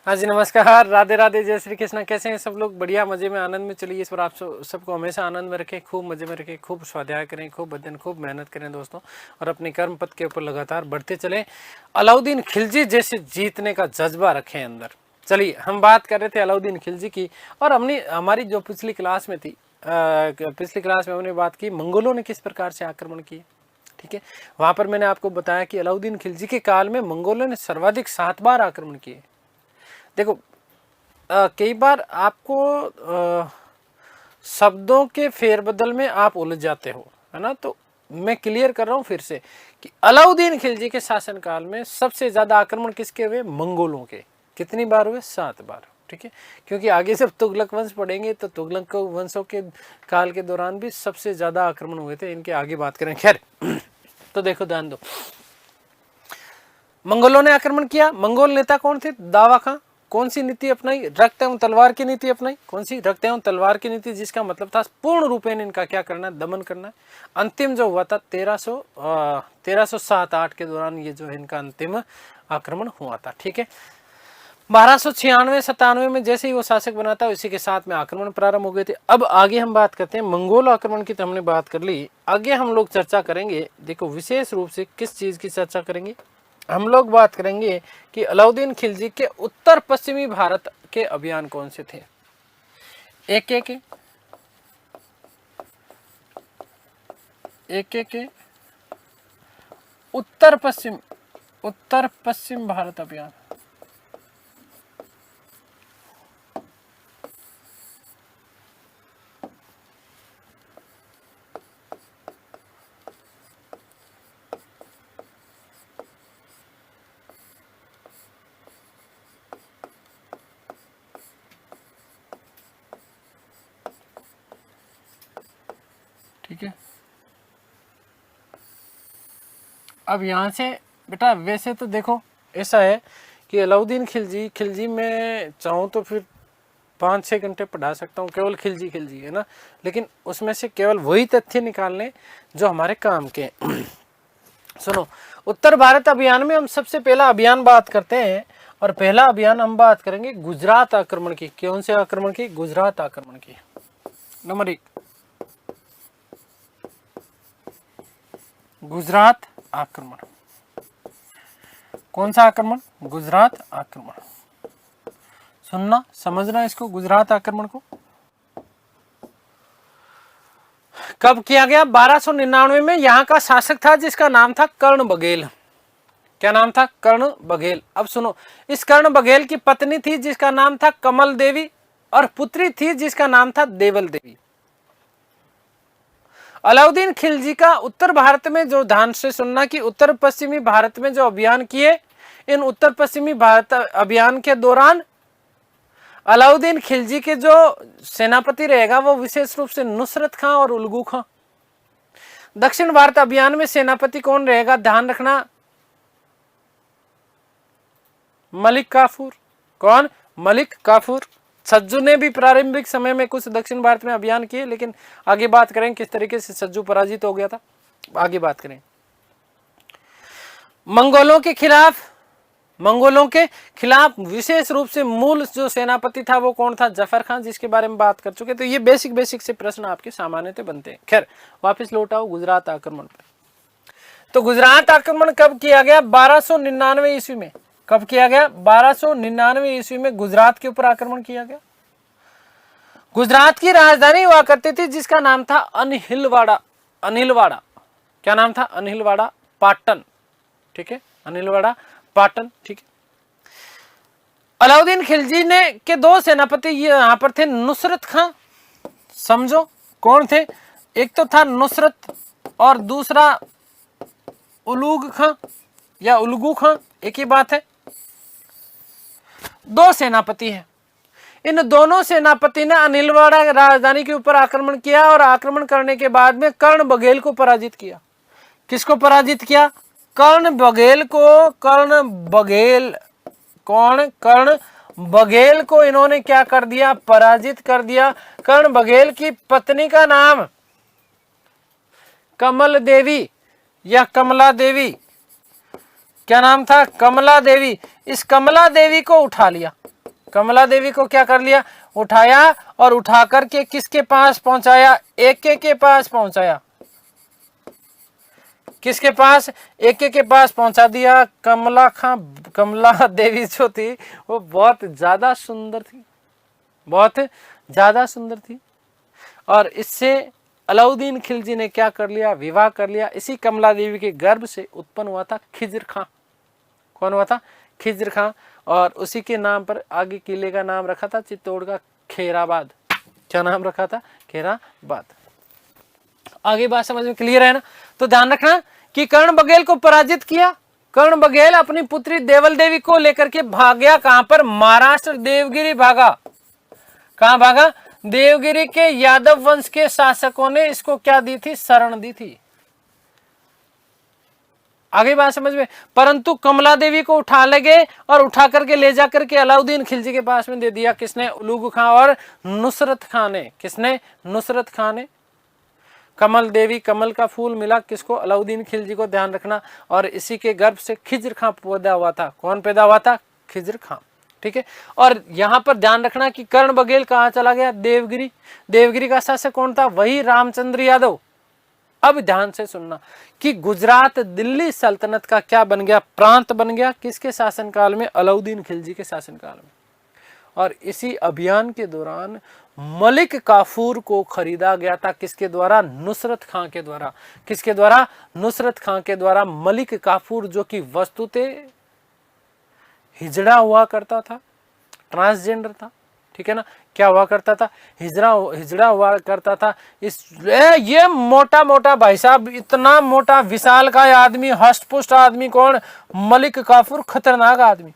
हाँ जी, नमस्कार, राधे राधे, जय श्री कृष्ण। कैसे हैं सब लोग? बढ़िया, मजे में, आनंद में। चलिए, इस पर आप सबको हमेशा आनंद में रखें, खूब मजे में रखें, खूब स्वाध्याय करें, खूब अध्ययन, खूब मेहनत करें दोस्तों, और अपने कर्म पथ के ऊपर लगातार बढ़ते चलें। अलाउद्दीन खिलजी जैसे जीतने का जज्बा रखें अंदर। चलिए, हम बात कर रहे थे अलाउद्दीन खिलजी की, और हमारी जो पिछली क्लास में थी, पिछली क्लास में हमने बात की मंगोलों ने किस प्रकार से आक्रमण किए। ठीक है, वहां पर मैंने आपको बताया कि अलाउद्दीन खिलजी के काल में मंगोलों ने सर्वाधिक 7 बार आक्रमण किए। देखो, कई बार आपको शब्दों के फेरबदल में आप उलझ जाते हो, है ना। तो मैं क्लियर कर रहा हूं फिर से कि अलाउद्दीन खिलजी के शासनकाल में सबसे ज्यादा आक्रमण किसके हुए? मंगोलों के। कितनी बार हुए? 7 बार। ठीक है, क्योंकि आगे जब तुगलक वंश पढ़ेंगे तो तुगलक वंशों के काल के दौरान भी सबसे ज्यादा आक्रमण हुए थे। इनके आगे बात करें। खैर, तो देखो, ध्यान दो, मंगोलों ने आक्रमण किया। मंगोल नेता कौन थे? दावा खां। कौन सी नीति अपनाई? रक्त एवं तलवार की नीति अपनाई। कौन सी? रक्त एवं तलवार की नीति, जिसका मतलब था पूर्ण रूपेण इनका क्या करना है? दमन करना है। अंतिम जो हुआ था 1307-8 के दौरान ये जो है इनका अंतिम आक्रमण हुआ था। ठीक है, 1296-97 में जैसे ही वो शासक बना था, उसी के साथ में आक्रमण प्रारंभ हो गए थे। अब आगे हम बात करते हैं मंगोल आक्रमण की, तो हमने बात कर ली। आगे हम लोग चर्चा करेंगे, देखो विशेष रूप से किस चीज की चर्चा करेंगे। हम लोग बात करेंगे कि अलाउद्दीन खिलजी के उत्तर पश्चिमी भारत के अभियान कौन से थे। एक के उत्तर पश्चिम भारत अभियान। ठीक है, अब यहां से बेटा, वैसे तो देखो ऐसा है कि अलाउद्दीन खिलजी में चाहूं तो फिर 5-6 घंटे पढ़ा सकता हूँ, केवल खिलजी है ना। लेकिन उसमें से केवल वही तथ्य निकालने जो हमारे काम के। सुनो, उत्तर भारत अभियान में हम सबसे पहला अभियान बात करते हैं, और पहला अभियान हम बात करेंगे गुजरात आक्रमण की। कौन से आक्रमण की? गुजरात आक्रमण की। नंबर 1, गुजरात आक्रमण। कौन सा आक्रमण? गुजरात आक्रमण। सुनना, समझना इसको, गुजरात आक्रमण को कब किया गया? 1299 में। यहां का शासक था जिसका नाम था कर्ण बघेल। क्या नाम था? कर्ण बघेल। अब सुनो, इस कर्ण बघेल की पत्नी थी जिसका नाम था कमल देवी, और पुत्री थी जिसका नाम था देवल देवी। अलाउद्दीन खिलजी का उत्तर भारत में जो, ध्यान से सुनना, कि उत्तर पश्चिमी भारत में जो अभियान किए, इन उत्तर पश्चिमी भारत अभियान के दौरान अलाउद्दीन खिलजी के जो सेनापति रहेगा वो विशेष रूप से नुसरत खां और उलगू खां। दक्षिण भारत अभियान में सेनापति कौन रहेगा? ध्यान रखना, मलिक काफूर। कौन? मलिक काफूर। सज्जू ने भी प्रारंभिक समय में कुछ दक्षिण भारत में अभियान किए, लेकिन आगे बात करें किस तरीके से सज्जू पराजित हो गया था, आगे बात करें। मंगोलों के खिलाफ विशेष रूप से मूल जो सेनापति था वो कौन था? जफर खान, जिसके बारे में बात कर चुके। तो ये बेसिक से प्रश्न आपके सामान्य बनते हैं। खैर, वापस लौट आओ गुजरात आक्रमण पर। तो गुजरात आक्रमण कब किया गया? 1299 ईस्वी में। कब किया गया? 1299 ईस्वी में गुजरात के ऊपर आक्रमण किया गया। गुजरात की राजधानी हुआ करती थी जिसका नाम था अनिलवाड़ा। क्या नाम था? अनिलवाड़ा पाटन। ठीक है, अनिलवाड़ा पाटन। ठीक है, अलाउद्दीन खिलजी ने के 2 सेनापति यहां पर थे, नुसरत खां। समझो कौन थे? एक तो था नुसरत, और दूसरा उलूग खां या उलगू खां, एक ही बात है। 2 सेनापति हैं। इन दोनों सेनापति ने अनिलवाड़ा राजधानी के ऊपर आक्रमण किया, और आक्रमण करने के बाद में कर्ण बघेल को पराजित किया। किसको पराजित किया? कर्ण बघेल को। कर्ण बघेल को इन्होंने क्या कर दिया? पराजित कर दिया। कर्ण बघेल की पत्नी का नाम कमल देवी या कमला देवी। क्या नाम था? कमला देवी। इस कमला देवी को उठा लिया। कमला देवी को क्या कर लिया, उठाया और उठा करके किसके पास पहुंचाया, एके के पास पहुंचाया। किसके पास, एके के पास पहुंचा दिया। कमला देवी जो थी वो बहुत ज्यादा सुंदर थी, बहुत ज्यादा सुंदर थी। और इससे अलाउद्दीन खिलजी ने क्या कर लिया, विवाह कर लिया। इसी कमला देवी के गर्भ से उत्पन्न हुआ था खिज्र खां। कौन हुआ था, खिज्र खां। और उसी के नाम पर आगे किले का नाम रखा था चित्तौड़ का खेराबाद। क्या नाम रखा था, खेराबाद। आगे बात समझ में क्लियर है ना। तो ध्यान रखना कि कर्ण बघेल को पराजित किया। कर्ण बघेल अपनी पुत्री देवल देवी को लेकर के भाग गया। कहां पर, महाराष्ट्र देवगिरी भागा। कहां भागा, देवगिरी के यादव वंश के शासकों ने इसको क्या दी थी, शरण दी थी। आगे बात समझ में। परंतु कमला देवी को उठा ले गए और उठा करके ले जा करके अलाउद्दीन खिलजी के पास में दे दिया। किसने, उलूग खां और नुसरत खां ने। किसने, नुसरत खां ने। कमल देवी, कमल का फूल मिला किसको, अलाउद्दीन खिलजी को, ध्यान रखना। और इसी के गर्भ से खिज्र खां पैदा हुआ था। कौन पैदा हुआ था, खिज्र खां। ठीक है। और यहां पर ध्यान रखना कि कर्ण बघेल कहां चला गया, देवगिरी। देवगिरी का शासक कौन था, वही रामचंद्र यादव। अब ध्यान से सुनना कि गुजरात दिल्ली सल्तनत का क्या बन गया, प्रांत बन गया। किसके शासनकाल में, अलाउद्दीन खिलजी के शासनकाल में। और इसी अभियान के दौरान मलिक काफूर को खरीदा गया था। किसके द्वारा, नुसरत खां के द्वारा। किसके द्वारा, नुसरत खां के द्वारा मलिक काफूर, जो कि वस्तुतः हिजड़ा हुआ करता था, ट्रांसजेंडर था। ठीक है ना, क्या हुआ करता था, हिजड़ा हुआ करता था। ये मोटा मोटा भाई साहब, इतना मोटा विशाल का आदमी, हष्टपुष्ट आदमी, कौन, मलिक काफूर, खतरनाक आदमी।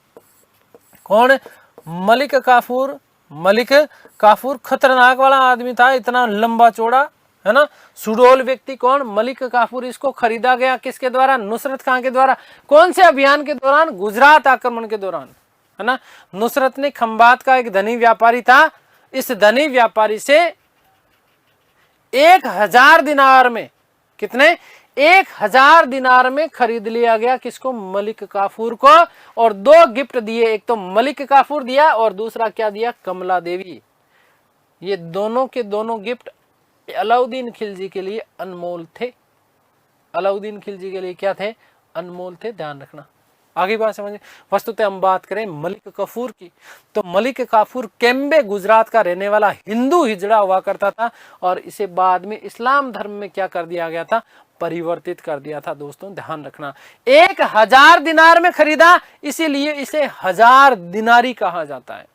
कौन, मलिक काफूर। मलिक काफूर खतरनाक वाला आदमी था, इतना लंबा चौड़ा, है ना, सुडौल व्यक्ति। कौन, मलिक काफूर। इसको खरीदा गया किसके द्वारा, नुसरत खां के द्वारा। कौन से अभियान के दौरान, गुजरात आक्रमण के दौरान, है ना। नुसरत ने खंबात का एक धनी व्यापारी था, इस धनी व्यापारी से 1000 दिनार में, कितने, 1000 दिनार में खरीद लिया गया। किसको, मलिक काफूर को। और 2 गिफ्ट दिए, एक तो मलिक काफूर दिया और दूसरा क्या दिया, कमला देवी। ये दोनों के दोनों गिफ्ट अलाउद्दीन खिलजी के लिए अनमोल थे। अलाउद्दीन खिलजी के लिए क्या थे, अनमोल थे। ध्यान रखना, आगे बात समझिए। वस्तुतः हम बात करें मलिक काफूर की, तो मलिक काफूर केम्बे गुजरात का रहने वाला हिंदू हिजड़ा हुआ करता था। और इसे बाद में इस्लाम धर्म में क्या कर दिया गया था, परिवर्तित कर दिया था। दोस्तों ध्यान रखना, 1000 दिनार में खरीदा, इसीलिए इसे 1000 दिनारी कहा जाता है।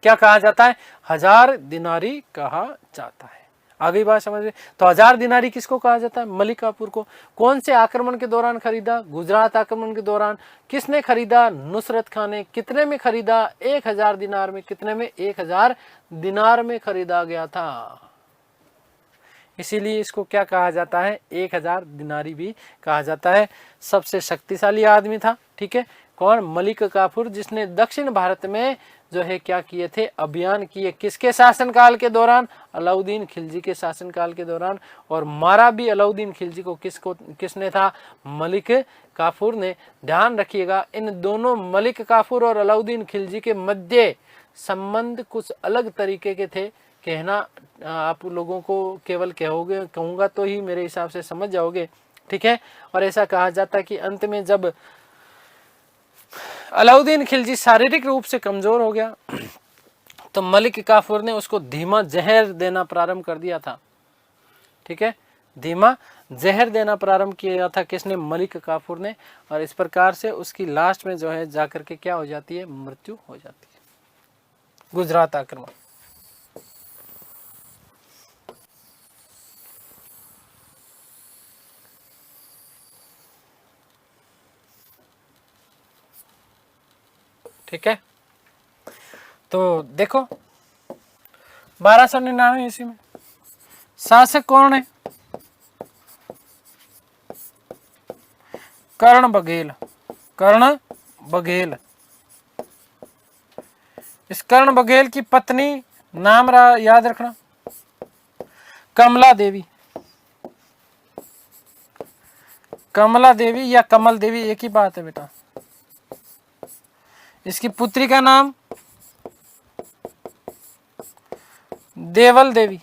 क्या कहा जाता है, 1000 दिनारी कहा जाता है। आगे बात समझ में। तो 1000 दिनारी किसको कहा जाता है, मलिक काफूर को। कौन से आक्रमण के दौरान खरीदा, गुजरात आक्रमण के दौरान। किसने खरीदा, नुसरत खां ने। कितने में खरीदा, 1000 दिनार में। कितने में, 1000 दिनार में खरीदा गया था। इसीलिए इसको क्या कहा जाता है, 1000 दिनारी भी कहा जाता है। सबसे शक्तिशाली आदमी था। ठीक है, कौन, मलिक काफूर, जिसने दक्षिण भारत में जो है क्या किए थे, अभियान किए। किसके शासनकाल के दौरान, अलाउद्दीन खिलजी के शासनकाल के दौरान। और मारा भी अलाउद्दीन खिलजी को किसने था, मलिक काफूर ने। ध्यान रखिएगा, इन दोनों मलिक काफूर और अलाउद्दीन खिलजी के मध्य संबंध कुछ अलग तरीके के थे। कहना आप लोगों को केवल कहूंगा तो ही मेरे हिसाब से समझ जाओगे। ठीक है। और ऐसा कहा जाता है कि अंत में जब अलाउद्दीन खिलजी शारीरिक रूप से कमजोर हो गया तो मलिक काफूर ने उसको धीमा जहर देना प्रारंभ कर दिया था। ठीक है, धीमा जहर देना प्रारंभ किया था। किसने, मलिक काफूर ने। और इस प्रकार से उसकी लास्ट में जो है जाकर के क्या हो जाती है, मृत्यु हो जाती है। गुजरात आक्रमण। ठीक है, तो देखो 1299 ईस्वी में शासक कौन है, कर्ण बघेल। कर्ण बघेल। इस कर्ण बघेल की पत्नी नाम याद रखना, कमला देवी। कमला देवी या कमल देवी एक ही बात है बेटा। इसकी पुत्री का नाम देवल देवी,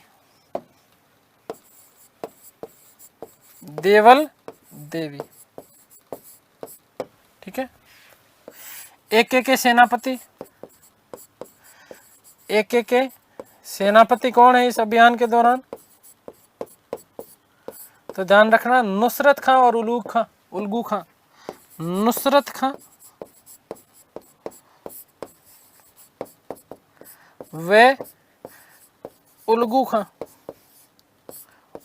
देवल देवी, ठीक है। एके के सेनापति, एके के सेनापति कौन है इस अभियान के दौरान? तो ध्यान रखना नुसरत खां और उल्गू खां, नुसरत खां वे उल्गू खां,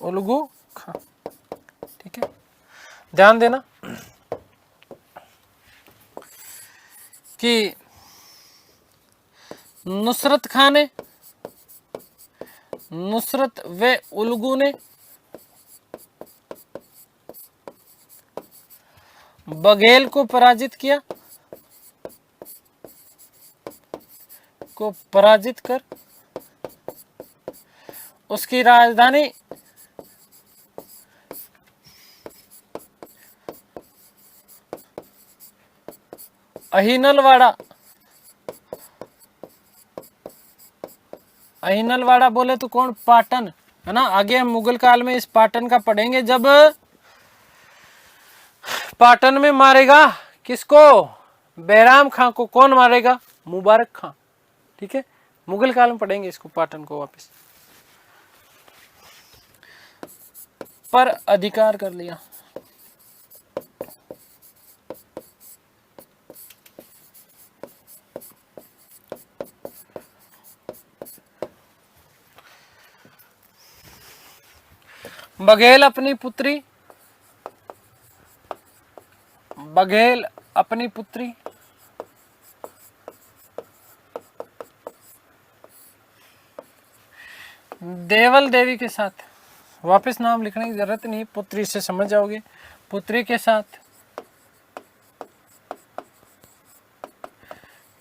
उल्गू खां, ठीक है। ध्यान देना कि नुसरत खां ने, नुसरत व उल्गू ने बघेल को पराजित किया, को पराजित कर उसकी राजधानी अहिनलवाड़ा, अहिनलवाड़ा बोले तो कौन? पाटन, है ना। आगे हम मुगल काल में इस पाटन का पढ़ेंगे, जब पाटन में मारेगा किसको? बैराम खां को। कौन मारेगा? मुबारक खां, ठीक है। मुगल काल में पढ़ेंगे इसको, पाटन को वापस। पर अधिकार कर लिया, बघेल अपनी पुत्री, बघेल अपनी पुत्री देवल देवी के साथ, वापस नाम लिखने की जरूरत नहीं, पुत्री से समझ जाओगे, पुत्री के साथ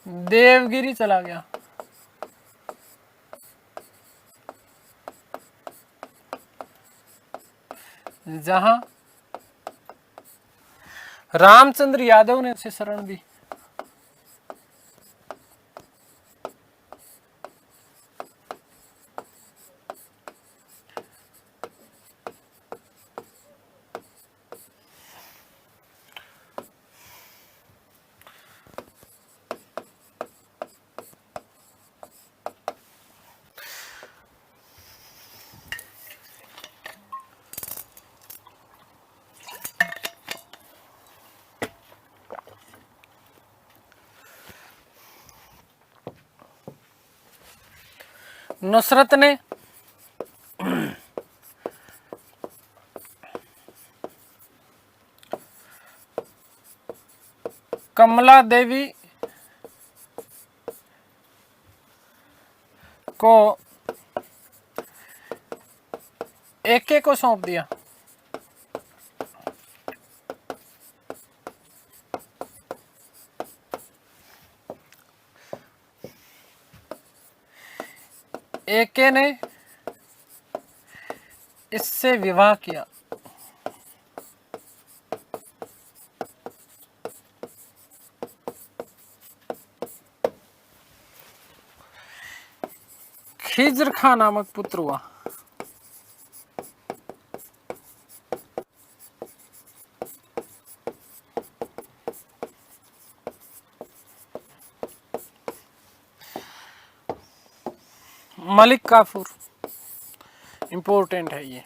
देवगिरी चला गया, जहां रामचंद्र यादव ने उसे शरण दी। नुसरत ने कमला देवी को एके को सौंप दिया, एके ने इससे विवाह किया, खिज्र खां नामक पुत्र हुआ। मलिक काफूर, इंपॉर्टेंट है ये,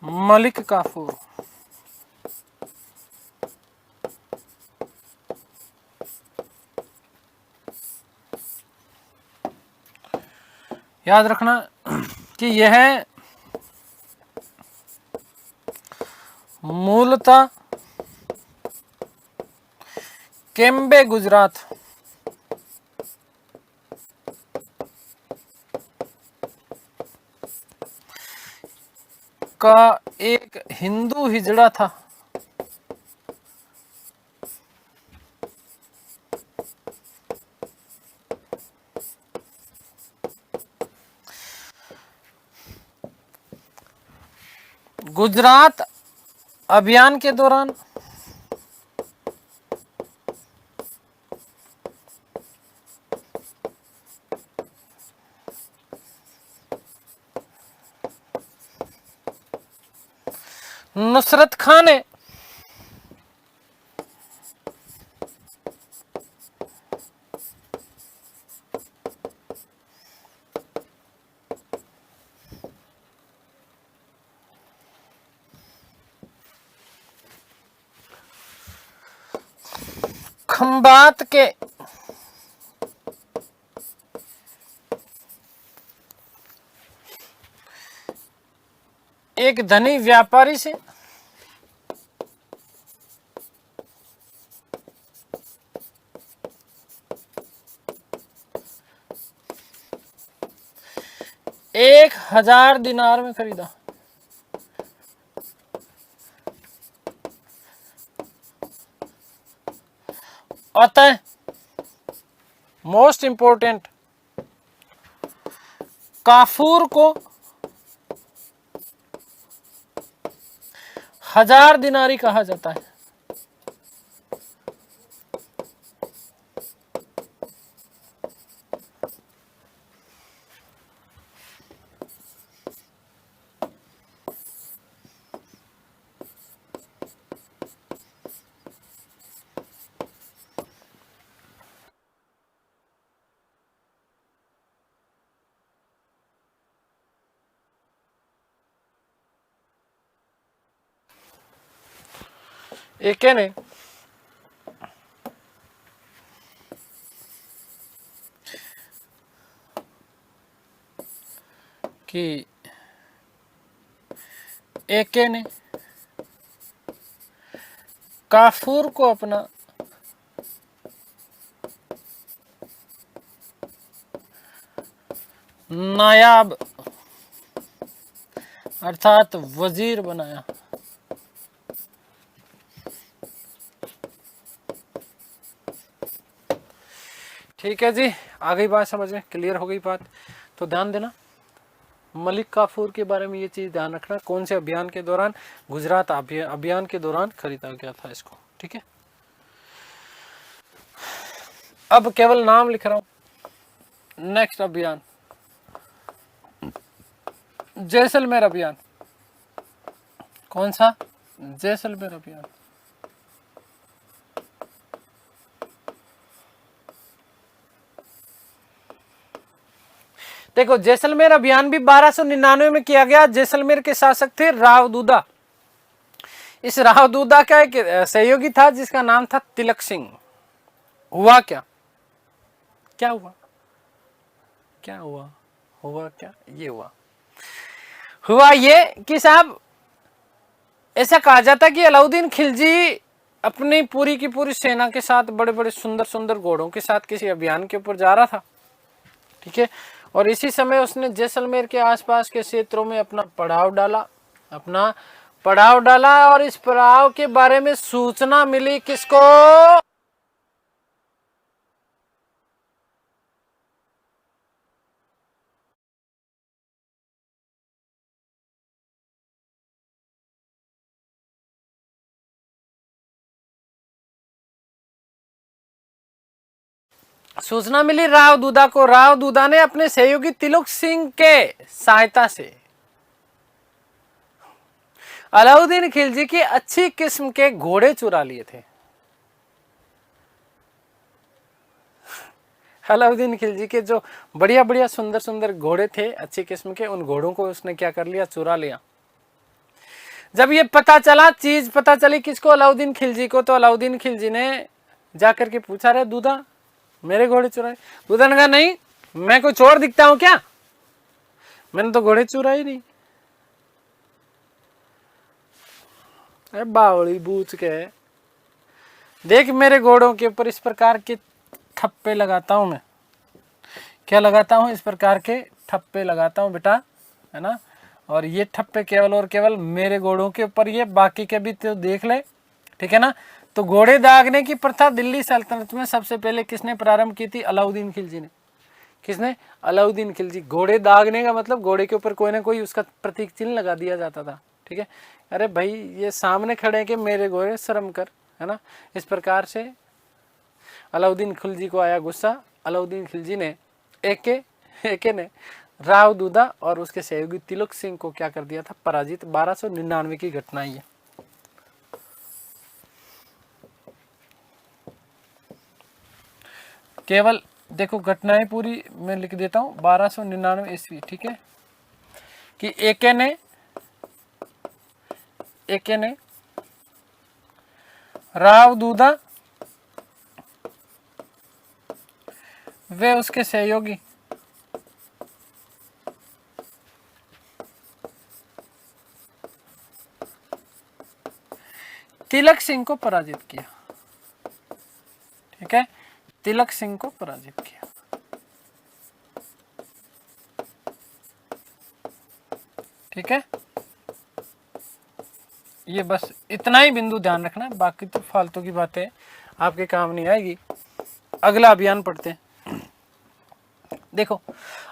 मलिक काफूर याद रखना कि यह मूलतः केम्बे गुजरात का एक हिंदू हिजड़ा था, गुजरात अभियान के दौरान नुसरत खान है, खंबात के एक धनी व्यापारी से एक 1000 दिनार में खरीदा। अतः मोस्ट इंपोर्टेंट, काफूर को 1000 दिनारी कहा जाता है। एक ने कि एके ने काफूर को अपना नायाब अर्थात वजीर बनाया। ठीक है जी, आ गई बात समझ में, क्लियर हो गई बात। तो ध्यान देना, मलिक काफूर के बारे में ये चीज ध्यान रखना, कौन से अभियान के दौरान, गुजरात अभियान के दौरान खरीदा गया था इसको। ठीक है, अब केवल नाम लिख रहा हूं। नेक्स्ट अभियान जैसलमेर अभियान। कौन सा? जैसलमेर अभियान। देखो, जैसलमेर अभियान भी 1299 में किया गया। जैसलमेर के शासक थे राव दूदा। इस राव दूदा का एक सहयोगी था जिसका नाम था तिलक सिंह। हुआ क्या? क्या हुआ? क्या हुआ? हुआ क्या? ये हुआ ये कि साहब, ऐसा कहा जाता कि अलाउद्दीन खिलजी अपनी पूरी की पूरी सेना के साथ, बड़े बड़े सुंदर सुंदर घोड़ों के साथ किसी अभियान के ऊपर जा रहा था। ठीक है, और इसी समय उसने जैसलमेर के आसपास के क्षेत्रों में अपना पड़ाव डाला और इस पड़ाव के बारे में सूचना मिली किसको? सूचना मिली राव दूदा को। राव दूदा ने अपने सहयोगी तिलक सिंह के सहायता से अलाउद्दीन खिलजी की अच्छी किस्म के घोड़े चुरा लिए थे। अलाउद्दीन खिलजी के जो बढ़िया बढ़िया सुंदर सुंदर घोड़े थे अच्छी किस्म के, उन घोड़ों को उसने क्या कर लिया? चुरा लिया। जब ये पता चला, चीज पता चली किसको? अलाउद्दीन खिलजी को। तो अलाउद्दीन खिलजी ने जाकर के पूछा, रे दूदा, मेरे घोड़े चुराए? दूधा ने कहा, नहीं, मैं कोई चोर दिखता हूं क्या? मैंने तो घोड़े चुराए नहीं। अरे बावली बूझ के देख, मेरे घोड़ों के ऊपर इस प्रकार के ठप्पे लगाता हूं मैं। क्या लगाता हूं? इस प्रकार के ठप्पे लगाता हूं बेटा, है ना। और ये ठप्पे केवल और केवल मेरे घोड़ों के ऊपर, ये बाकी के भी तो देख ले। ठीक है ना। तो घोड़े दागने की प्रथा दिल्ली सल्तनत में सबसे पहले किसने प्रारंभ की थी? अलाउद्दीन खिलजी ने। किसने? अलाउद्दीन खिलजी। घोड़े दागने का मतलब घोड़े के ऊपर कोई ना कोई उसका प्रतीक चिन्ह लगा दिया जाता था। ठीक है, अरे भाई ये सामने खड़े हैं कि मेरे घोड़े, शर्म कर, है ना। इस प्रकार से अलाउद्दीन खिलजी को आया गुस्सा। अलाउद्दीन खिलजी ने एके ने राव दूधा और उसके सहयोगी तिलक सिंह को क्या कर दिया था, पराजित। 1299 की घटना ही है। केवल देखो घटनाएं पूरी मैं लिख देता हूं। 1299 ईस्वी, ठीक है, कि एके ने राव दूधा वे उसके सहयोगी तिलक सिंह को पराजित किया। ठीक है, तिलक सिंह को पराजित किया। ठीक है, ये बस इतना ही बिंदु ध्यान रखना, बाकी तो फालतू की बातें आपके काम नहीं आएगी। अगला अभियान पढ़ते हैं। देखो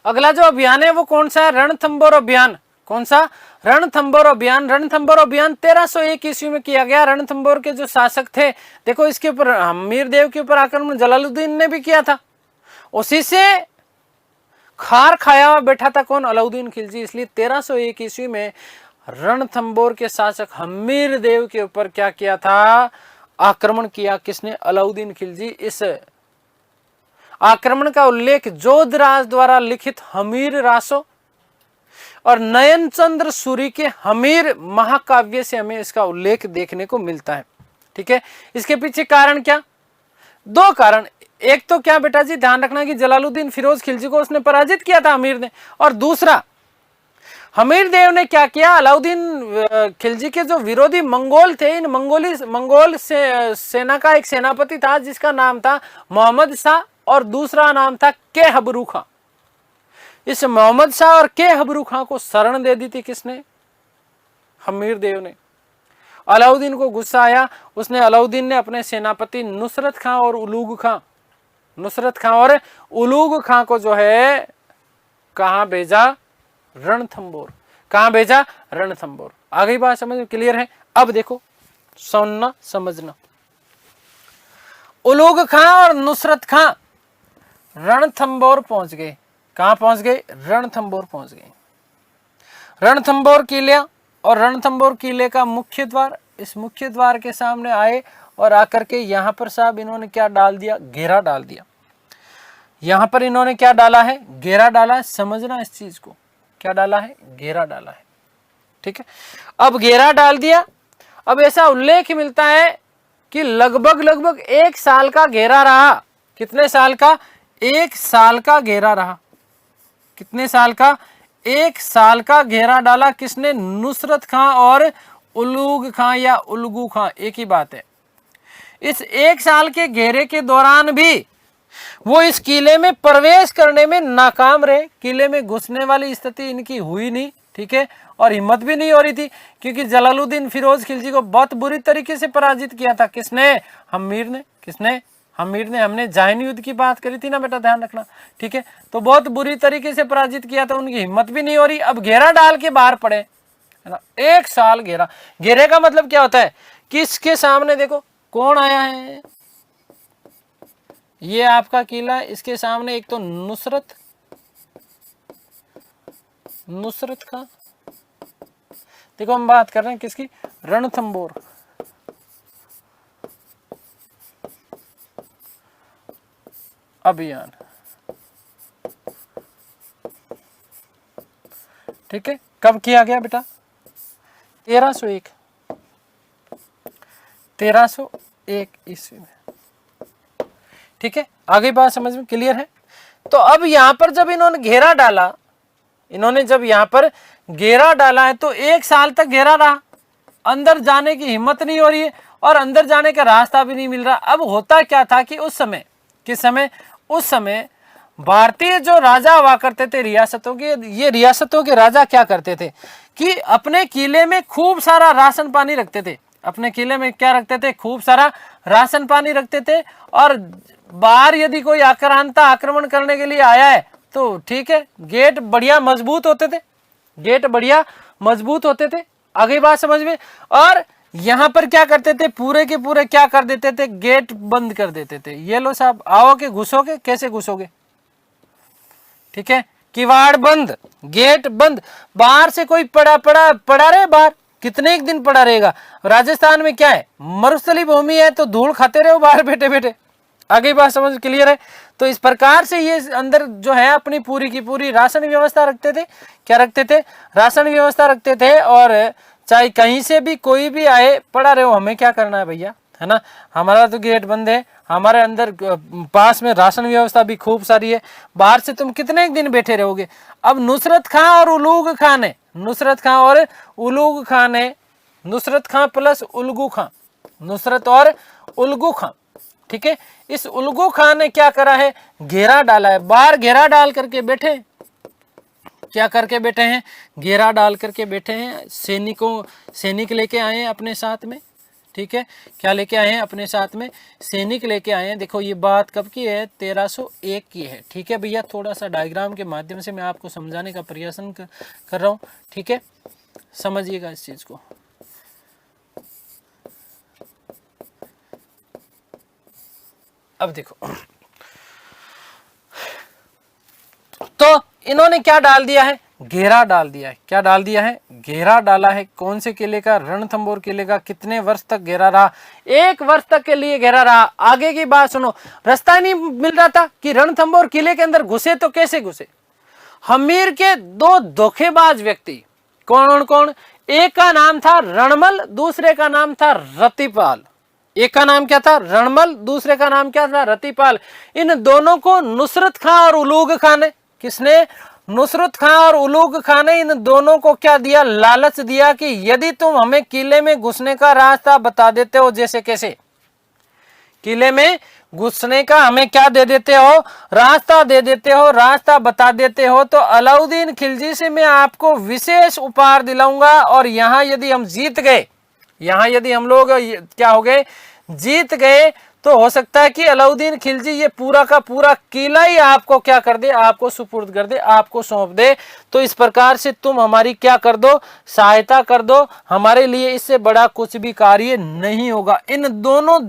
अगला जो अभियान है वो कौन सा है, रणथंबोर अभियान। कौन सा, रणथंबोर अभियान। रणथंबोर अभियान 1301 ईस्वी में किया गया। रणथंबोर के जो शासक थे, देखो इसके ऊपर हमीर देव के ऊपर आक्रमण जलालुद्दीन ने भी किया था। उसी से खार खाया हुआ बैठा था कौन, अलाउद्दीन खिलजी। इसलिए 1301 ईस्वी में रणथंबोर के शासक हमीर देव के ऊपर क्या किया था, आक्रमण किया। किसने, अलाउद्दीन खिलजी। इस आक्रमण का उल्लेख जोधराज द्वारा लिखित हमीर रासो और नयनचंद्र सूरी के हमीर महाकाव्य से हमें इसका उल्लेख देखने को मिलता है। ठीक है, इसके पीछे कारण क्या, दो कारण। एक तो क्या बेटा जी, ध्यान रखना कि जलालुद्दीन फिरोज खिलजी को उसने पराजित किया था हमीर ने, और दूसरा हमीर देव ने क्या किया, अलाउद्दीन खिलजी के जो विरोधी मंगोल थे, इन मंगोल सेना का एक सेनापति था जिसका नाम था मोहम्मद शाह और दूसरा नाम था के हबरू खां। इस मोहम्मद शाह और के हबरू खां को शरण दे दी थी किसने, हमीर देव ने। अलाउद्दीन को गुस्सा आया, अलाउद्दीन ने अपने सेनापति नुसरत खां और उलूग खां को जो है कहां भेजा, रणथंबोर। कहां भेजा, रणथंबोर। आ गई बात समझ में, क्लियर है। अब देखो सुनना समझना, उलूग खां और नुसरत खां रणथंबोर पहुंच गए। कहां पहुंच गए, रणथंबोर पहुंच गए। रणथंबोर किले और रणथंबोर किले का मुख्य द्वार, इस मुख्य द्वार के सामने आए और आकर के यहां पर साहब इन्होंने क्या डाल दिया, घेरा डाल दिया। यहां पर इन्होंने क्या डाला है, घेरा डाला है। समझना इस चीज को, क्या डाला है, घेरा डाला है। ठीक है, अब घेरा डाल दिया। अब ऐसा उल्लेख मिलता है कि लगभग 1 साल का घेरा रहा। कितने साल का, 1 साल का घेरा रहा। कितने साल का, 1 साल का घेरा डाला। किसने, नुसरत खां और उलूग खां या उलगू खां, एक ही बात है। इस 1 साल के घेरे के दौरान भी वो इस किले में प्रवेश करने में नाकाम रहे। किले में घुसने वाली स्थिति इनकी हुई नहीं। ठीक है, और हिम्मत भी नहीं हो रही थी, क्योंकि जलालुद्दीन फिरोज खिलजी को बहुत बुरी तरीके से पराजित किया था। किसने, हमीर ने। किसने, हमीर ने। हमने जाहिन युद्ध की बात करी थी ना बेटा, ध्यान रखना। ठीक है, तो बहुत बुरी तरीके से पराजित किया था, उनकी हिम्मत भी नहीं हो रही। अब घेरा डाल के बाहर पड़े, है ना। 1 साल घेरा। घेरे का मतलब क्या होता है, किसके सामने देखो कौन आया है, ये आपका किला, इसके सामने एक तो नुसरत खां। देखो हम बात कर रहे हैं किसकी, रणथंबोर। अभियान। ठीक है, कब किया गया बेटा, 1301 ईस्वी में। ठीक है, आगे बात समझ में क्लियर है। तो अब यहां पर जब इन्होंने घेरा डाला, है तो 1 साल तक घेरा रहा। अंदर जाने की हिम्मत नहीं हो रही है और अंदर जाने का रास्ता भी नहीं मिल रहा। अब होता क्या था कि उस समय भारतीय जो राजा हुआ करते थे रियासतों के, ये रियासतों के राजा क्या करते थे कि अपने किले में खूब सारा राशन पानी रखते थे। अपने किले में क्या रखते थे, खूब सारा राशन पानी रखते थे। और बाहर यदि कोई आक्रांता आक्रमण करने के लिए आया है तो ठीक है, गेट बढ़िया मजबूत होते थे। आगे बात समझ में। और यहां पर क्या करते थे, पूरे के पूरे क्या कर देते थे, गेट बंद कर देते थे। ये लो साहब, आओगे घुसोगे, कैसे घुसोगे। ठीक है, किवाड़ बंद, गेट बंद, बाहर से कोई पड़ा रहे बाहर, कितने एक दिन पड़ा रहेगा। राजस्थान में क्या है, मरुस्थली भूमि है, तो धूल खाते रहो बाहर बैठे बैठे। आगे बात समझ क्लियर है। तो इस प्रकार से ये अंदर जो है अपनी पूरी की पूरी राशन व्यवस्था रखते थे। क्या रखते थे, राशन व्यवस्था रखते थे। और चाहे कहीं से भी कोई भी आए, पड़ा रहे हो, हमें क्या करना है भैया, है ना, हमारा तो गेट बंद है, हमारे अंदर पास में राशन व्यवस्था भी खूब सारी है, बाहर से तुम कितने दिन बैठे रहोगे। अब नुसरत खां और उलूग खां ने, नुसरत खां और उलूग खां ने, नुसरत खां प्लस उलगू खां, नुसरत और उलगू खां, ठीक है। इस उलगू खां ने क्या करा है, घेरा डाला है, बाहर घेरा डाल करके बैठे। क्या करके बैठे हैं, घेरा डाल करके बैठे हैं। सैनिक लेके आए हैं अपने साथ में, ठीक है। क्या लेके आए हैं अपने साथ में, सैनिक लेके आए हैं। देखो ये बात कब की है, 1301 की है, ठीक है भैया। थोड़ा सा डायग्राम के माध्यम से मैं आपको समझाने का प्रयास कर रहा हूँ, ठीक है, समझिएगा इस चीज को। अब देखो, तो इन्होंने क्या डाल दिया है, घेरा डाल दिया है। क्या डाल दिया है, घेरा डाला है। कौन से किले का, रणथंभौर किले का। कितने वर्ष तक घेरा रहा, 1 वर्ष तक के लिए घेरा रहा। आगे की बात सुनो, रास्ता नहीं मिल रहा था कि रणथंभौर किले के अंदर घुसे, तो कैसे घुसे। हमीर के 2 धोखेबाज व्यक्ति, कौन कौन, एक का नाम था रणमल, दूसरे का नाम था रतिपाल। एक का नाम क्या था, रणमल, दूसरे का नाम क्या था, रतिपाल। इन दोनों को नुसरत खां और उलूग खां ने, किसने, नुसरत खां और उलूग खां ने इन दोनों को क्या दिया, लालच दिया कि यदि तुम हमें किले में घुसने का रास्ता बता देते हो, जैसे कैसे, किले में घुसने का हमें क्या दे देते हो, रास्ता दे देते हो, रास्ता बता देते हो, तो अलाउद्दीन खिलजी से मैं आपको विशेष उपहार दिलाऊंगा। और यहाँ यदि हम जीत गए, यहाँ यदि हम लोग क्या हो गए, जीत गए, तो हो सकता है कि अलाउद्दीन खिलजी ये पूरा का पूरा किला ही आपको क्या कर दे, आपको सुपुर्द कर दे, आपको सौंप दे। तो इस प्रकार से तुम हमारी क्या कर दो, सहायता कर दो, हमारे लिए इससे बड़ा कुछ भी कार्य नहीं होगा। इन दोनों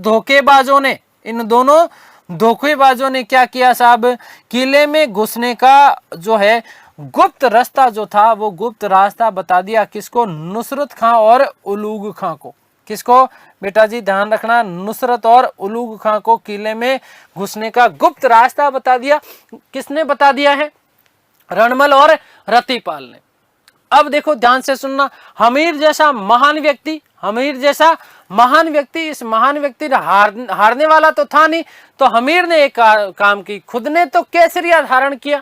धोखेबाजों ने क्या किया साहब, किले में घुसने का जो है गुप्त रास्ता जो था, वो गुप्त रास्ता बता दिया। किसको, नुसरत खां और उलूग खां को। किसको बेटा जी, ध्यान रखना, नुसरत और उलूग खां को किले में घुसने का गुप्त रास्ता बता दिया। किसने बता दिया है, रणमल और रतिपाल ने। अब देखो ध्यान से सुनना, हमीर जैसा महान व्यक्ति, इस महान व्यक्ति हारने वाला तो था नहीं, तो हमीर ने एक काम की, खुद ने तो केसरिया धारण किया।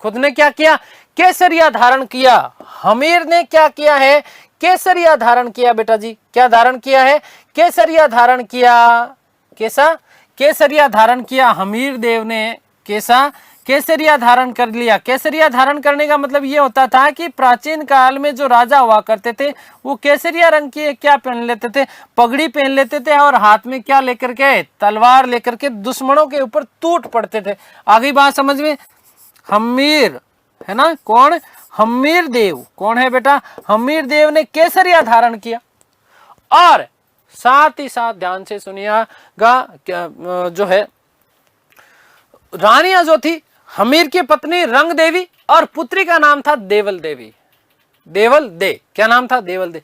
खुद ने क्या किया, केसरिया धारण किया। हमीर ने क्या किया है, केसरिया धारण किया। बेटा जी क्या धारण किया है, केसरिया धारण किया। कैसा, केसरिया धारण किया। हमीर देव ने कैसा, केसरिया धारण कर लिया। केसरिया धारण करने का मतलब ये होता था कि प्राचीन काल में जो राजा हुआ करते थे, वो केसरिया रंग की क्या पहन लेते थे, पगड़ी पहन लेते थे, और हाथ में क्या लेकर के, तलवार लेकर के दुश्मनों के ऊपर टूट पड़ते थे। आगे बात समझ में, हमीर है ना, कौन, हमीर देव, कौन है बेटा, हमीर देव ने केसरिया धारण किया। और साथ ही साथ ध्यान से सुनिएगा, जो है रानियां जो थी, हमीर की पत्नी रंग देवी और पुत्री का नाम था देवल देवी, देवल दे, क्या नाम था, देवल दे।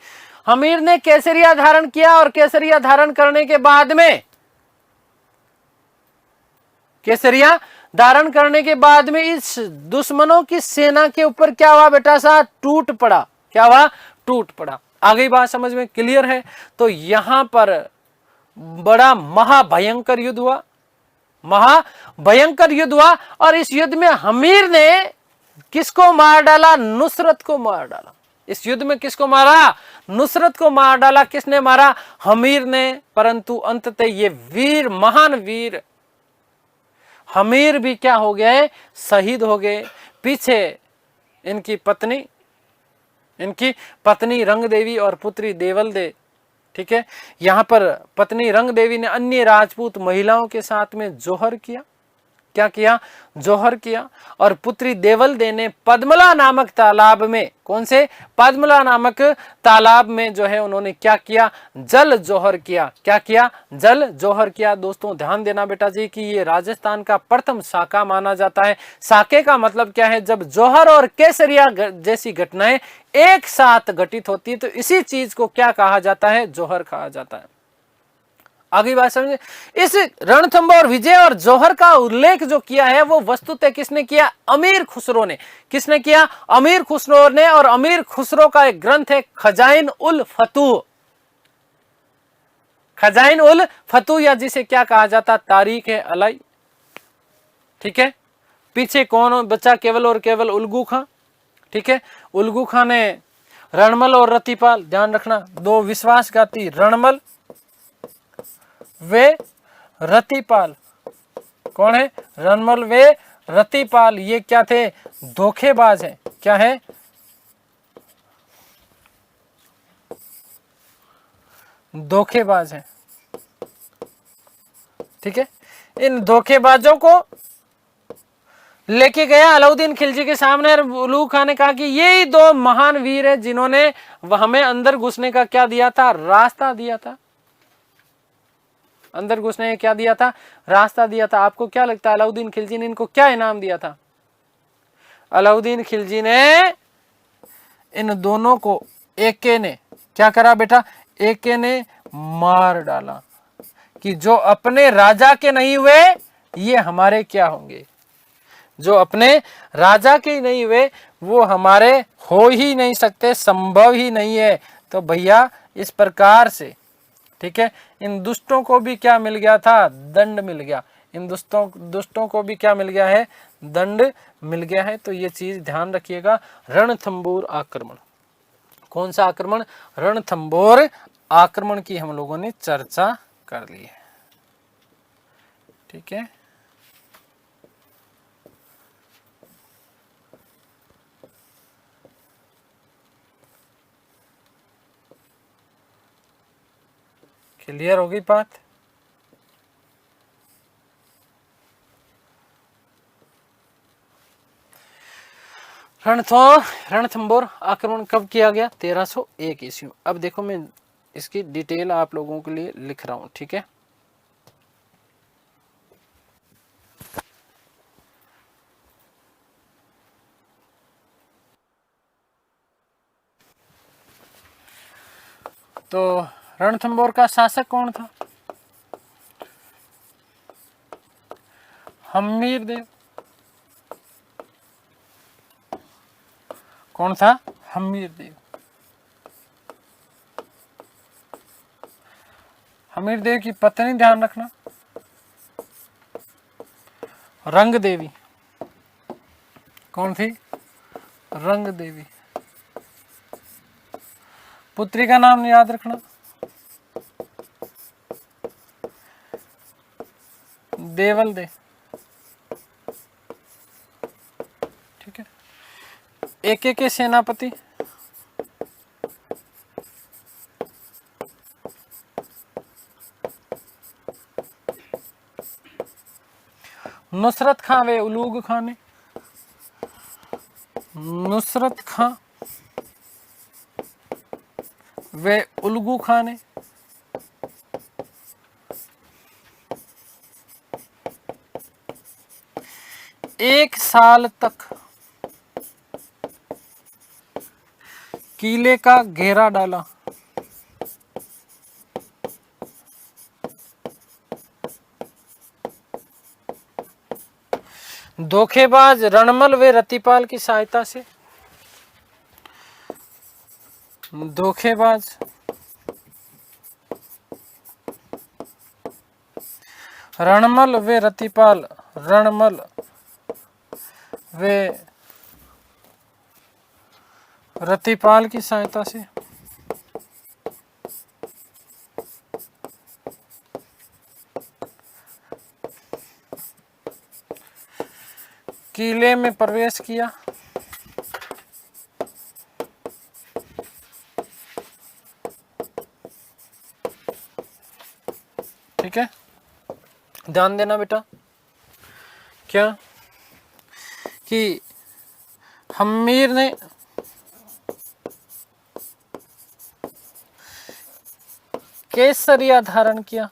हमीर ने केसरिया धारण किया, और केसरिया धारण करने के बाद में, केसरिया धारण करने के बाद में इस दुश्मनों की सेना के ऊपर क्या हुआ बेटा सा, टूट पड़ा। क्या हुआ, टूट पड़ा। आगे बात समझ में क्लियर है। तो यहां पर बड़ा महाभयंकर युद्ध हुआ, महाभयंकर युद्ध हुआ। और इस युद्ध में हमीर ने किसको मार डाला, नुसरत को मार डाला। इस युद्ध में किसको मारा, नुसरत को मार डाला। किसने मारा, हमीर ने। परंतु अंततः ये वीर, महान वीर हमीर भी क्या हो गए, शहीद हो गए। पीछे इनकी पत्नी रंग देवी और पुत्री देवल दे, ठीक है। यहां पर पत्नी रंग देवी ने अन्य राजपूत महिलाओं के साथ में जोहर किया। क्या किया, जौहर किया। और पुत्री देवलदे ने पद्मला नामक तालाब में, कौन से, पद्मला नामक तालाब में जो है उन्होंने क्या किया, जल जौहर किया। क्या किया, जल जौहर किया। दोस्तों ध्यान देना बेटा जी कि ये राजस्थान का प्रथम साका माना जाता है। साके का मतलब क्या है, जब जौहर और केसरिया जैसी घटनाएं एक साथ घटित होती है तो इसी चीज को क्या कहा जाता है, जौहर कहा जाता है। आगे बात समझे। इस रणथंबोर विजय और जौहर का उल्लेख जो किया है वो वस्तुतः किसने किया, अमीर खुसरो ने। किसने किया, अमीर खुसरो ने। और अमीर खुसरो का एक ग्रंथ है खजाइन उल फतूह, खजाइन उल फतूह, या जिसे क्या कहा जाता, तारीख है अलाई। ठीक है, पीछे कौन बचा, केवल और केवल उल्गू खां। ठीक है, उल्गू खां ने रणमल और रतिपाल, ध्यान रखना, दो विश्वासघाती, रणमल वे रतिपाल, कौन है, रणमल वे रतिपाल, ये क्या थे, धोखेबाज है। क्या है, धोखेबाज है। ठीक है, इन धोखेबाजों को लेके गया अलाउद्दीन खिलजी के सामने। उल्लू खान ने कहा कि ये ही दो महान वीर है जिन्होंने हमें अंदर घुसने का क्या दिया था, रास्ता दिया था। अंदर घुसने का क्या दिया था, रास्ता दिया था। आपको क्या लगता है अलाउद्दीन खिलजी ने इनको क्या इनाम दिया था? अलाउद्दीन खिलजी ने इन दोनों को एके ने क्या करा बेटा, एके ने मार डाला कि जो अपने राजा के नहीं हुए ये हमारे क्या होंगे, जो अपने राजा के नहीं हुए वो हमारे हो ही नहीं सकते, संभव ही नहीं है। तो भैया इस प्रकार से, ठीक है, इन दुष्टों को भी क्या मिल गया था, दंड मिल गया। इन दुष्टों को भी क्या मिल गया है, दंड मिल गया है। तो ये चीज ध्यान रखिएगा। रणथंबोर आक्रमण, कौन सा आक्रमण, रणथंबोर आक्रमण की हम लोगों ने चर्चा कर ली है। ठीक है, क्लियर होगी बात। रणथंबोर आक्रमण कब किया गया, 1301 ईस्वी। अब देखो मैं इसकी डिटेल आप लोगों के लिए लिख रहा हूं। ठीक है, तो रणथंबोर का शासक कौन था, हम्मीर देव। कौन था, हम्मीर देव। हम्मीर देव की पत्नी ध्यान रखना, रंग देवी। कौन थी, रंग देवी। पुत्री का नाम याद रखना, देवलदे। ठीक है, एके के सेनापति नुसरत खां वे उलूग खां ने, नुसरत खां वे उलगू खां ने। एक साल तक किले का घेरा डाला। धोखेबाज रणमल व रतिपाल की सहायता से, धोखेबाज रणमल व रतिपाल, रणमल वे रतिपाल की सहायता से किले में प्रवेश किया। ठीक है, ध्यान देना बेटा, क्या कि हम्मीर ने केसरिया धारण किया।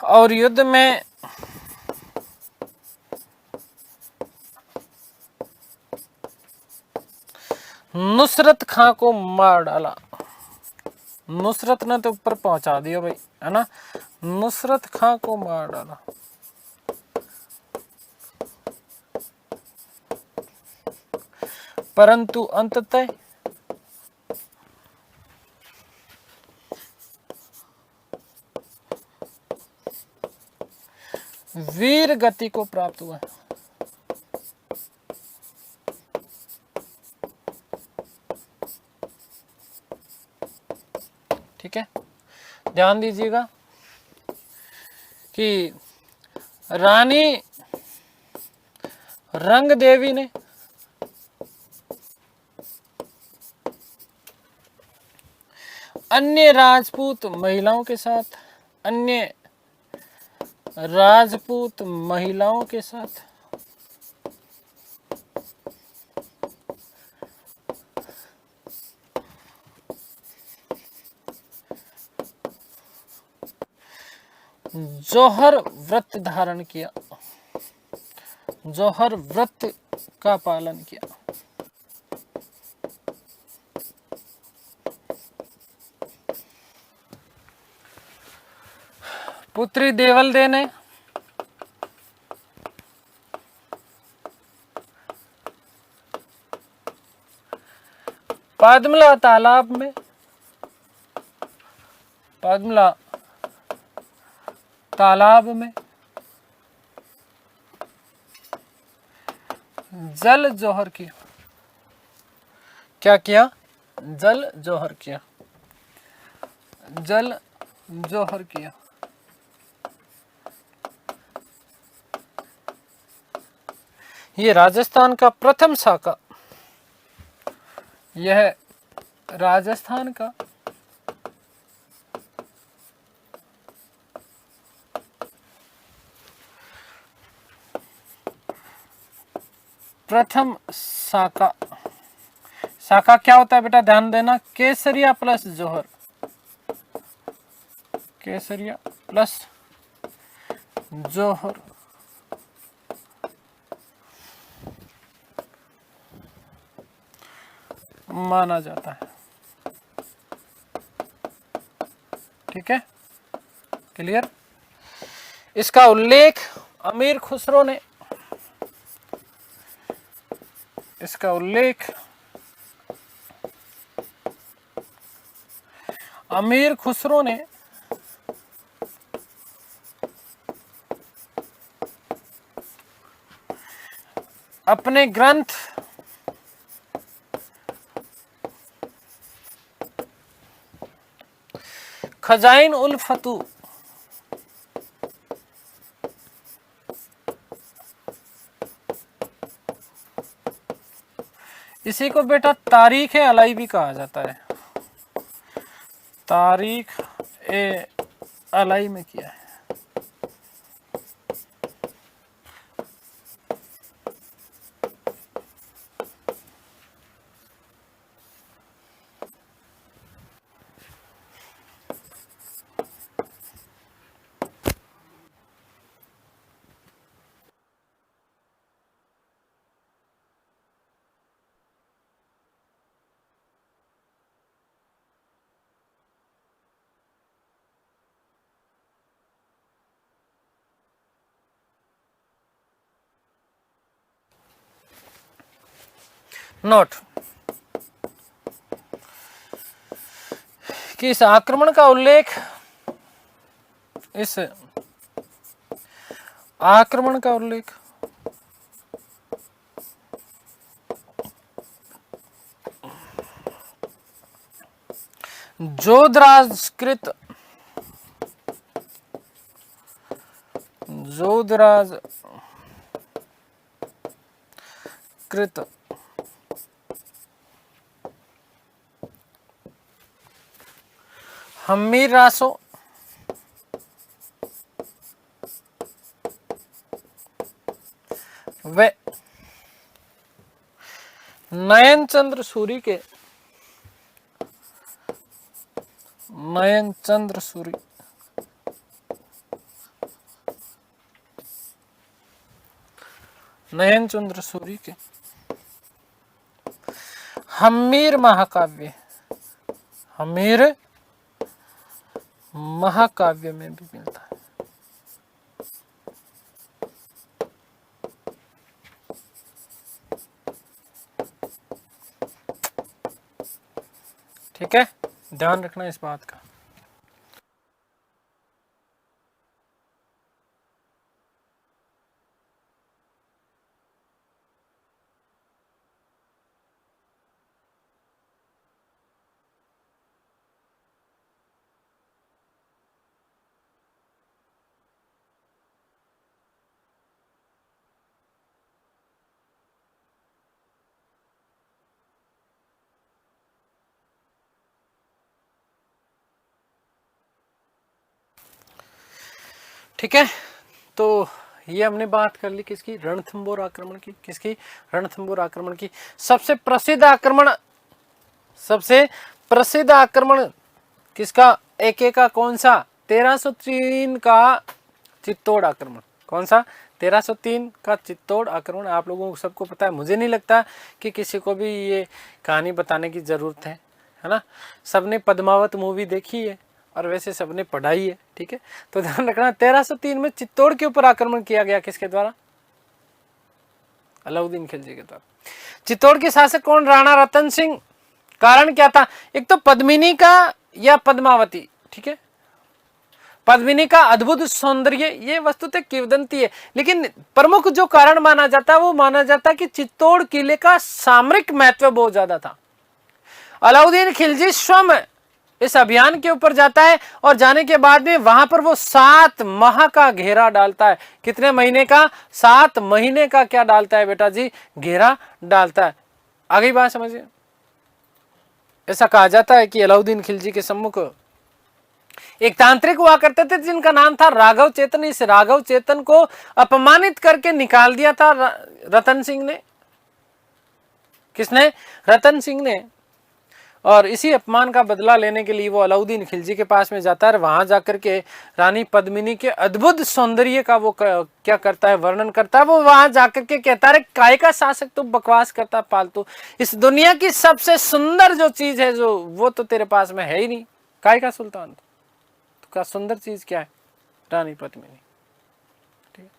और युद्ध में नुसरत खां को मार डाला। नुसरत ने तो ऊपर पहुंचा दिया भाई, है ना। नुसरत खां को मार डाला। परंतु अंततः वीर गति को प्राप्त हुआ। ठीक है, ध्यान दीजिएगा कि रानी रंग देवी ने अन्य राजपूत महिलाओं के साथ जौहर व्रत धारण किया, जौहर व्रत का पालन किया। पुत्री देवलदे ने पद्मला तालाब में जल जौहर किया। क्या किया? जल जौहर किया। जल जौहर किया। ये राजस्थान का प्रथम शाखा, यह राजस्थान का प्रथम शाखा। शाखा क्या होता है बेटा, ध्यान देना, केसरिया प्लस जौहर, केसरिया प्लस जौहर। माना जाता है। ठीक है, क्लियर। इसका उल्लेख अमीर खुसरो ने, इसका उल्लेख अमीर खुसरो ने अपने ग्रंथ खजाइन उल फतू, इसी को बेटा तारीख ए अलाई भी कहा जाता है। तारीख ए अलाई में किया है। नोट कि इस आक्रमण का उल्लेख, इस आक्रमण का उल्लेख जोधराजकृत हम्मीर रासो, वे नयन चंद्र सूरी के, नयन चंद्र सूरी, नयन चंद्र सूरी के हम्मीर महाकाव्य, हम्मीर महाकाव्य में भी मिलता है। ठीक है, ध्यान रखना इस बात का। ठीक है, तो ये हमने बात कर ली किसकी, रणथंबोर आक्रमण की। किसकी, रणथंबोर आक्रमण की। सबसे प्रसिद्ध आक्रमण, सबसे प्रसिद्ध आक्रमण किसका, AK का कौन सा, 1303 का चित्तौड़ आक्रमण। कौन सा, 1303 का चित्तौड़ आक्रमण। आप लोगों को सबको पता है, मुझे नहीं लगता कि किसी को भी ये कहानी बताने की जरूरत है ना। सबने पद्मावत मूवी देखी है और वैसे सबने पढ़ाई है। ठीक है, तो ध्यान रखना 1303 में चित्तौड़ के ऊपर आक्रमण किया गया, किसके द्वारा, अलाउद्दीन खिलजी के द्वारा। चित्तौड़ के शासक कौन, राणा रतन सिंह। कारण क्या था, एक तो पद्मिनी का या पद्मावती, ठीक है, पद्मिनी का अद्भुत सौंदर्य, ये वस्तुतः किंवदंती है, लेकिन प्रमुख जो कारण माना जाता है वो माना जाता है कि चित्तौड़ किले का सामरिक महत्व बहुत ज्यादा था। अलाउद्दीन खिलजी स्वयं इस अभियान के ऊपर जाता है और जाने के बाद में वहां पर वो 7 माह का घेरा डालता है। कितने महीने का, 7 महीने का क्या डालता है बेटा जी, घेरा डालता है। आगे बात समझिए। ऐसा कहा जाता है कि अलाउद्दीन खिलजी के सम्मुख एक तांत्रिक हुआ करते थे जिनका नाम था राघव चेतन। इस राघव चेतन को अपमानित करके निकाल दिया था रतन सिंह ने। किसने, रतन सिंह ने। और इसी अपमान का बदला लेने के लिए वो अलाउद्दीन खिलजी के पास में जाता है। वहां जाकर के रानी पद्मिनी के अद्भुत सौंदर्य का वो क्या करता है, वर्णन करता है। वो वहां जाकर के कहता है, काय का शासक तो बकवास करता फालतू, इस दुनिया की सबसे सुंदर जो चीज है जो वो तो तेरे पास में है ही नहीं। काय का सुल्तान, तो क्या सुंदर चीज क्या है, रानी पद्मिनी। ठीक है,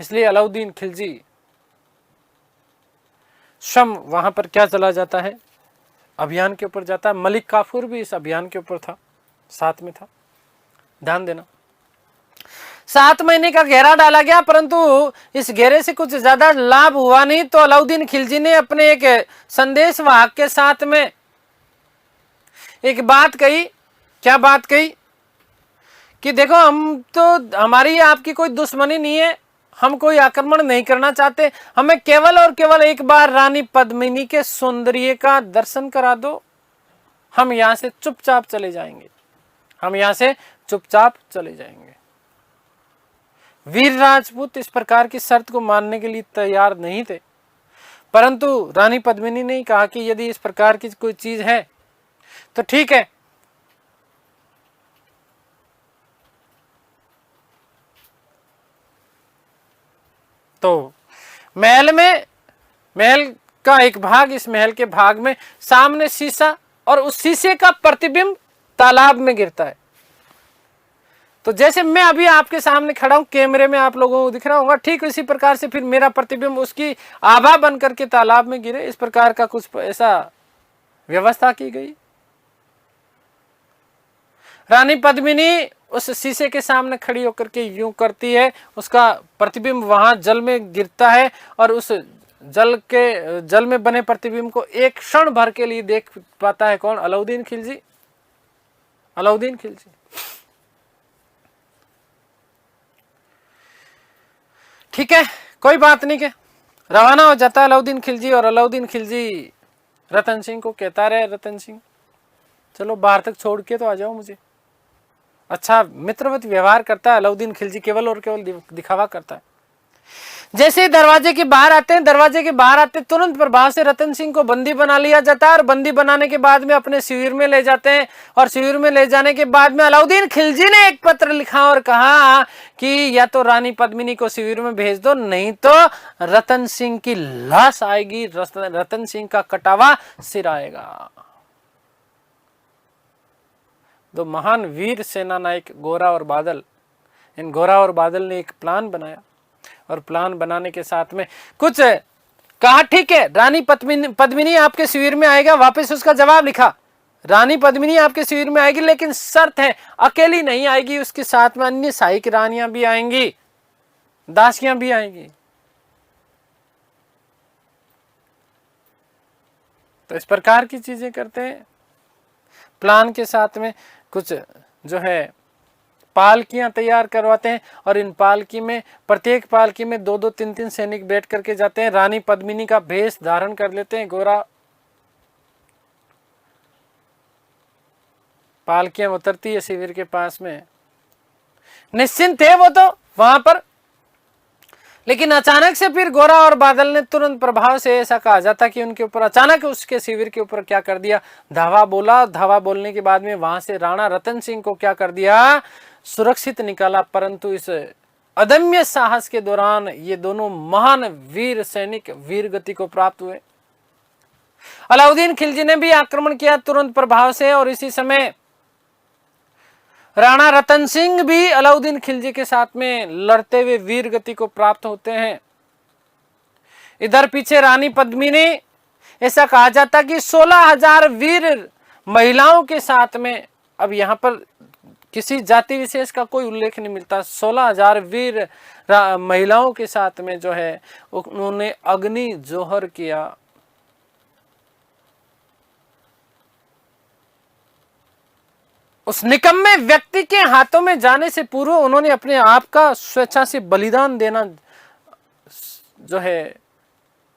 इसलिए अलाउद्दीन खिलजी स्वयं वहां पर क्या चला जाता है, अभियान के ऊपर जाता है। मलिक काफूर भी इस अभियान के ऊपर था, साथ में था। ध्यान देना, 7 महीने का घेरा डाला गया, परंतु इस घेरे से कुछ ज्यादा लाभ हुआ नहीं। तो अलाउद्दीन खिलजी ने अपने एक संदेश वाहक के साथ में एक बात कही। क्या बात कही कि देखो, हम तो, हमारी आपकी कोई दुश्मनी नहीं है, हम कोई आक्रमण नहीं करना चाहते, हमें केवल और केवल एक बार रानी पद्मिनी के सौंदर्य का दर्शन करा दो, हम यहां से चुपचाप चले जाएंगे, हम यहां से चुपचाप चले जाएंगे। वीर राजपूत इस प्रकार की शर्त को मानने के लिए तैयार नहीं थे, परंतु रानी पद्मिनी ने कहा कि यदि इस प्रकार की कोई चीज है तो ठीक है। तो महल का एक भाग, इस महल के भाग में सामने शीशा और उस शीशे का प्रतिबिंब तालाब में गिरता है। तो जैसे मैं अभी आपके सामने खड़ा हूं, कैमरे में आप लोगों को दिख रहा होगा, ठीक इसी प्रकार से फिर मेरा प्रतिबिंब उसकी आभा बन करके तालाब में गिरे, इस प्रकार का कुछ ऐसा व्यवस्था की गई। रानी पद्मिनी उस शीशे के सामने खड़ी होकर के यूं करती है, उसका प्रतिबिंब वहां जल में गिरता है और उस जल में बने प्रतिबिंब को एक क्षण भर के लिए देख पाता है कौन, अलाउद्दीन खिलजी। अलाउद्दीन खिलजी। ठीक है, कोई बात नहीं के रवाना हो जाता है अलाउद्दीन खिलजी। और अलाउद्दीन खिलजी रतन सिंह को कहता रहे, रतन सिंह चलो बाहर तक छोड़ के तो आ जाओ मुझे, अच्छा मित्रवत व्यवहार करता है अलाउद्दीन खिलजी, केवल और केवल दिखावा करता है। जैसे ही दरवाजे के बाहर आते हैं, दरवाजे के बाहर आते तुरंत प्रभाव से रतन सिंह को बंदी बना लिया जाता है और बंदी बनाने के बाद में अपने शिविर में ले जाते हैं। और शिविर में ले जाने के बाद में अलाउद्दीन खिलजी ने एक पत्र लिखा और कहा कि या तो रानी पद्मिनी को शिविर में भेज दो, नहीं तो रतन सिंह की लाश आएगी, रतन सिंह का कटावा सिर आएगा। दो महान वीर सेना नायक गोरा और बादल, इन गोरा और बादल ने एक प्लान बनाया और प्लान बनाने के साथ में कुछ कहा, ठीक है रानी पद्मिनी आपके शिविर में आएगा। वापस उसका जवाब लिखा, रानी पद्मिनी आपके शिविर में आएगी, लेकिन शर्त है अकेली नहीं आएगी, उसके साथ में अन्य सहायक रानियां भी आएंगी, दासियां भी आएंगी। तो इस प्रकार की चीजें करते हैं। प्लान के साथ में कुछ जो है पालकियां तैयार करवाते हैं और इन पालकी में, प्रत्येक पालकी में 2-2, 3-3 सैनिक बैठ करके जाते हैं। रानी पद्मिनी का भेष धारण कर लेते हैं गोरा। पालकियां उतरती है शिविर के पास में, निश्चिंत थे वो तो वहां पर, लेकिन अचानक से फिर गोरा और बादल ने तुरंत प्रभाव से, ऐसा कहा जाता कि उनके ऊपर अचानक उसके शिविर के ऊपर क्या कर दिया, धावा बोला। धावा बोलने के बाद में वहां से राणा रतन सिंह को क्या कर दिया, सुरक्षित निकाला। परंतु इस अदम्य साहस के दौरान ये दोनों महान वीर सैनिक वीर गति को प्राप्त हुए। अलाउद्दीन खिलजी ने भी आक्रमण किया तुरंत प्रभाव से, और इसी समय राणा रतन सिंह भी अलाउद्दीन खिलजी के साथ में लड़ते हुए वीर गति को प्राप्त होते हैं। इधर पीछे रानी पद्मिनी, ऐसा कहा जाता कि 16,000 वीर महिलाओं के साथ में, अब यहां पर किसी जाति विशेष का कोई उल्लेख नहीं मिलता, 16,000 वीर महिलाओं के साथ में जो है उन्होंने अग्नि जोहर किया। उस निकम्मे व्यक्ति के हाथों में जाने से पूर्व उन्होंने अपने आप का स्वेच्छा से बलिदान देना जो है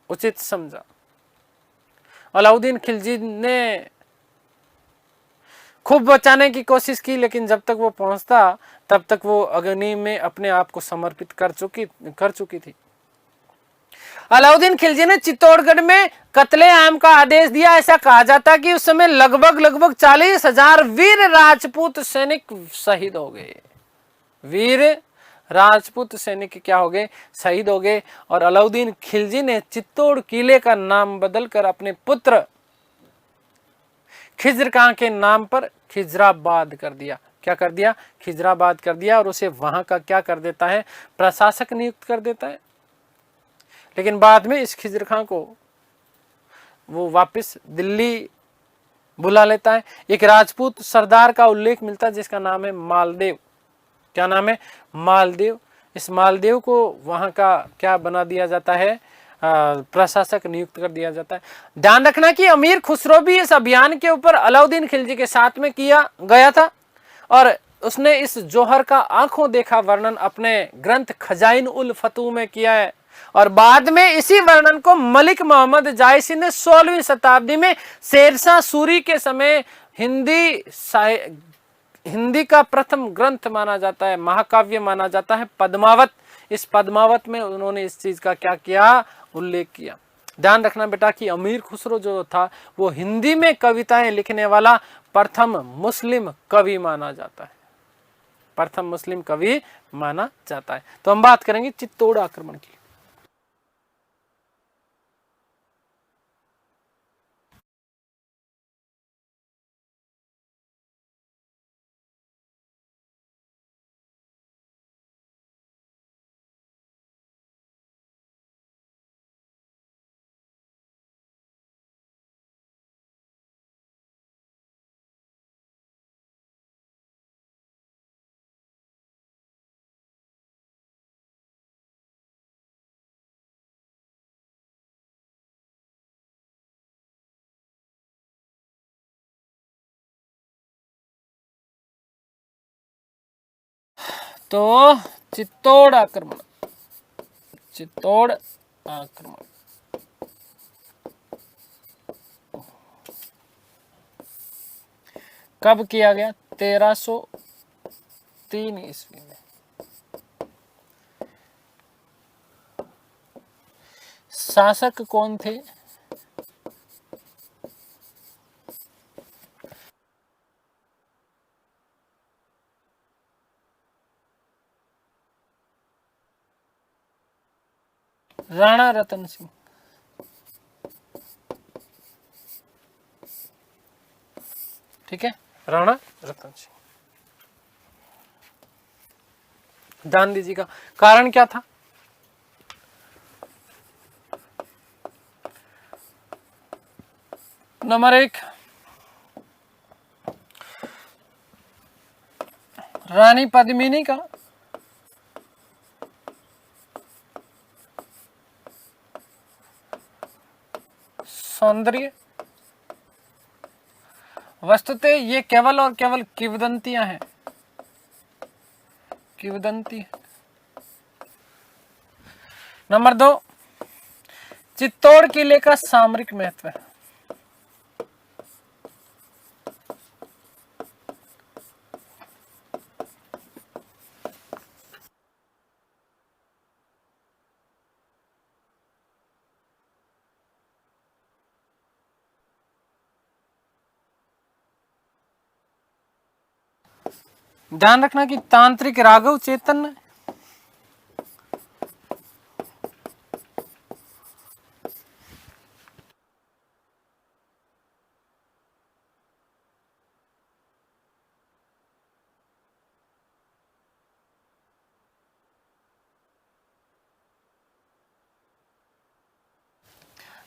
उचित समझा। अलाउद्दीन खिलजी ने खूब बचाने की कोशिश की, लेकिन जब तक वो पहुंचता तब तक वो अग्नि में अपने आप को समर्पित कर चुकी थी। अलाउद्दीन खिलजी ने चित्तौड़गढ़ में कत्लेआम का आदेश दिया। ऐसा कहा जाता कि उस समय लगभग 40,000 वीर राजपूत सैनिक शहीद हो गए। वीर राजपूत सैनिक क्या हो गए, शहीद हो गए। और अलाउद्दीन खिलजी ने चित्तौड़ किले का नाम बदलकर अपने पुत्र खिज्र खां के नाम पर खिजराबाद कर दिया। क्या कर दिया, खिजराबाद कर दिया। और उसे वहां का क्या कर देता है, प्रशासक नियुक्त कर देता है। लेकिन बाद में इस खिज्र खां को वो वापस दिल्ली बुला लेता है। एक राजपूत सरदार का उल्लेख मिलता है जिसका नाम है मालदेव। क्या नाम है, मालदेव। इस मालदेव को वहां का क्या बना दिया जाता है, प्रशासक नियुक्त कर दिया जाता है। ध्यान रखना कि अमीर खुसरो भी इस अभियान के ऊपर अलाउद्दीन खिलजी के साथ में किया गया था, और उसने इस जोहर का आंखों देखा वर्णन अपने ग्रंथ खजाइन उल फतू में किया है। और बाद में इसी वर्णन को मलिक मोहम्मद जायसी ने 16वीं शताब्दी में शेरशाह सूरी के समय हिंदी का प्रथम ग्रंथ माना जाता है, महाकाव्य माना जाता है, पद्मावत। इस पद्मावत में उन्होंने इस चीज का क्या किया, उल्लेख किया। ध्यान रखना बेटा कि अमीर खुसरो जो था वो हिंदी में कविताएं लिखने वाला प्रथम मुस्लिम कवि माना जाता है, प्रथम मुस्लिम कवि माना जाता है। तो हम बात करेंगे चित्तौड़ आक्रमण की। तो चित्तौड़ आक्रमण, चित्तौड़ आक्रमण कब किया गया, 1300 3 ईस्वी में। शासक कौन थे? राणा रतन सिंह। ठीक है, राणा रतन सिंह। गांधी जी का कारण क्या था? नंबर 1, रानी पद्मिनी का सौंदर्य। वस्तुतः ये केवल और केवल किंवदंतियां हैं, किंवदंती। नंबर 2, चित्तौड़ किले का सामरिक महत्व। ध्यान रखना कि तांत्रिक राघव चैतन्य,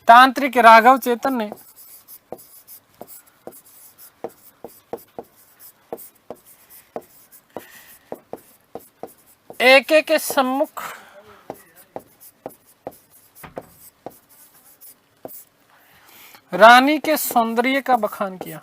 तांत्रिक राघव चैतन्य एके के सम्मुख रानी के सौंदर्य का बखान किया।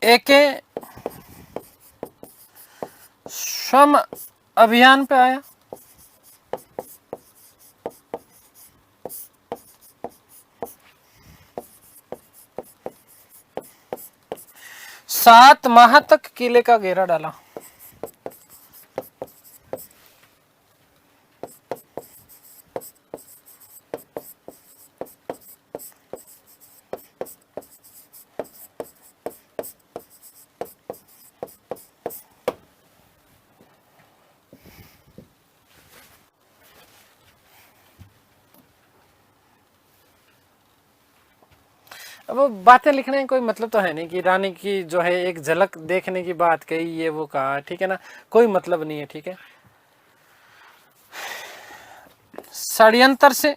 एके श्रम अभियान पे आया। सात माह तक किले का घेरा डाला। अब वो बातें लिखने का कोई मतलब तो है नहीं कि रानी की जो है एक झलक देखने की बात कही, ये वो कहा, ठीक है ना, कोई मतलब नहीं है। ठीक है, षड्यंत्र से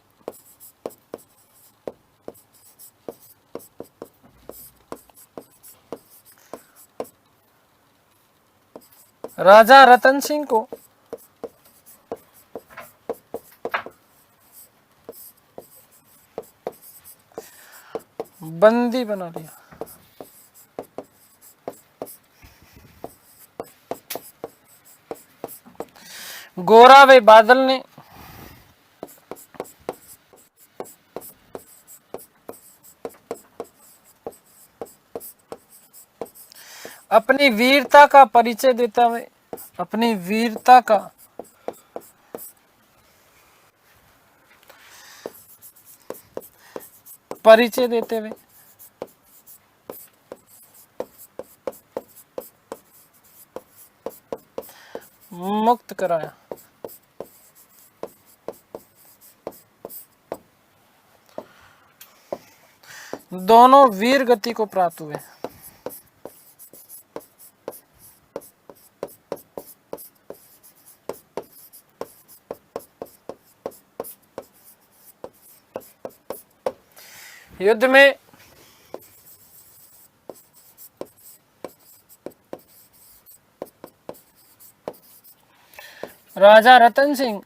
राजा रतन सिंह को बंदी बना लिया। गोरा व बादल ने अपनी वीरता का परिचय देता हुए, अपनी वीरता का परिचय देते हुए मुक्त कराया। दोनों वीर गति को प्राप्त हुए। युद्ध में राजा रतन सिंह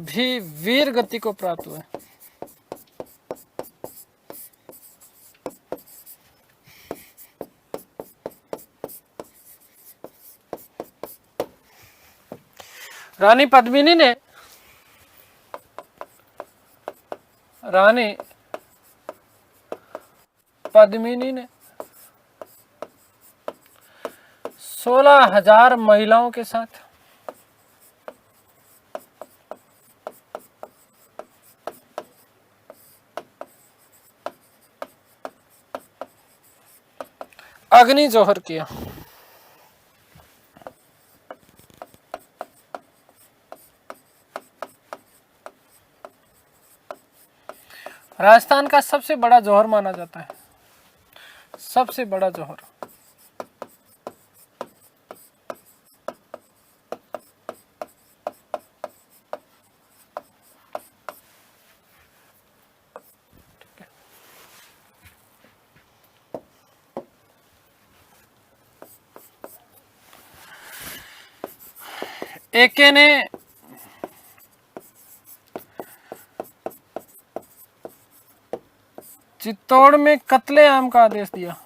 भी वीर गति को प्राप्त हुए। रानी पद्मिनी ने 16,000 महिलाओं के साथ अग्नि जोहर किया। राजस्थान का सबसे बड़ा जौहर माना जाता है, सबसे बड़ा जौहर। एके ने चित्तौड़ में कत्लेआम का आदेश दिया।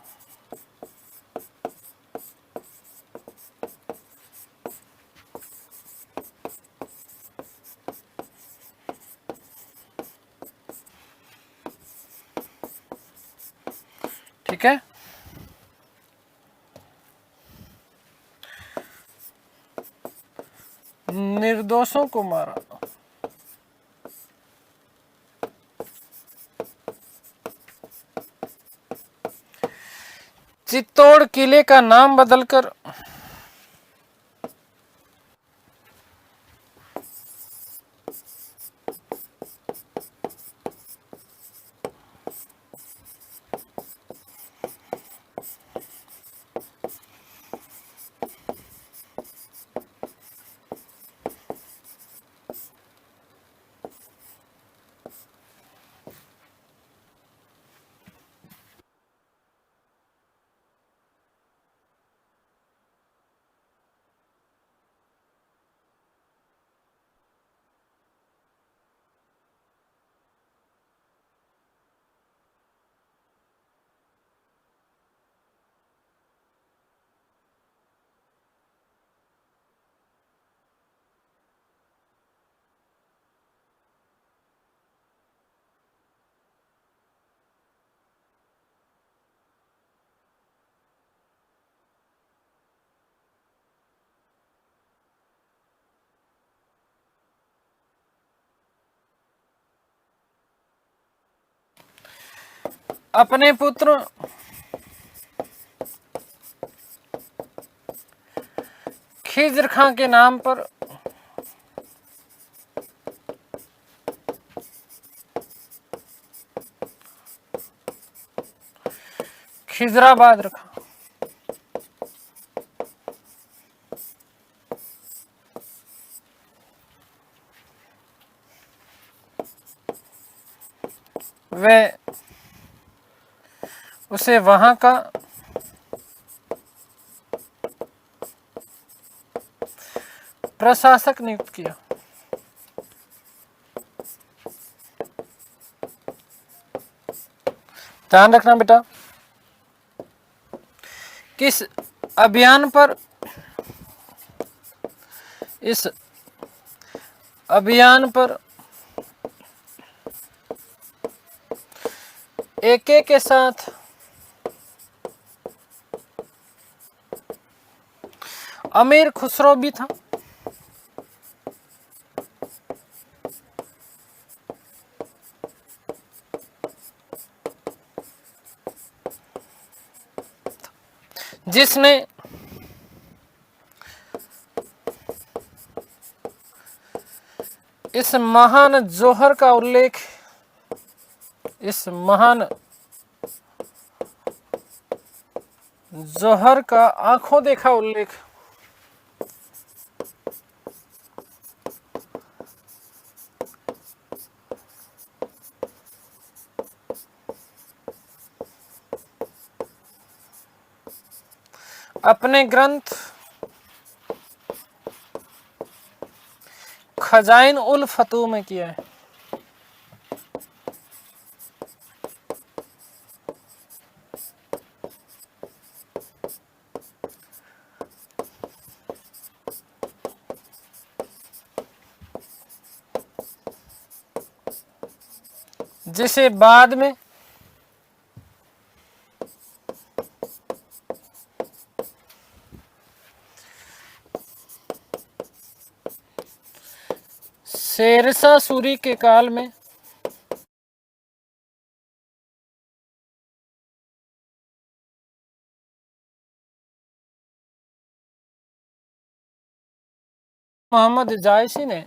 ठीक है, निर्दोषों को मारा। चित्तौड़ किले का नाम बदलकर अपने पुत्र खिज्र खां के नाम पर खिजराबाद रखा। वे उसे वहां का प्रशासक नियुक्त किया। ध्यान रखना बेटा, किस अभियान पर, इस अभियान पर एके के साथ अमीर खुसरो भी था। जिसने इस महान जौहर का उल्लेख, इस महान जौहर का आंखों देखा उल्लेख अपने ग्रंथ खजाइन उल फतू में किया है। जिसे बाद में शेरशाह सूरी के काल में मोहम्मद जायसी ने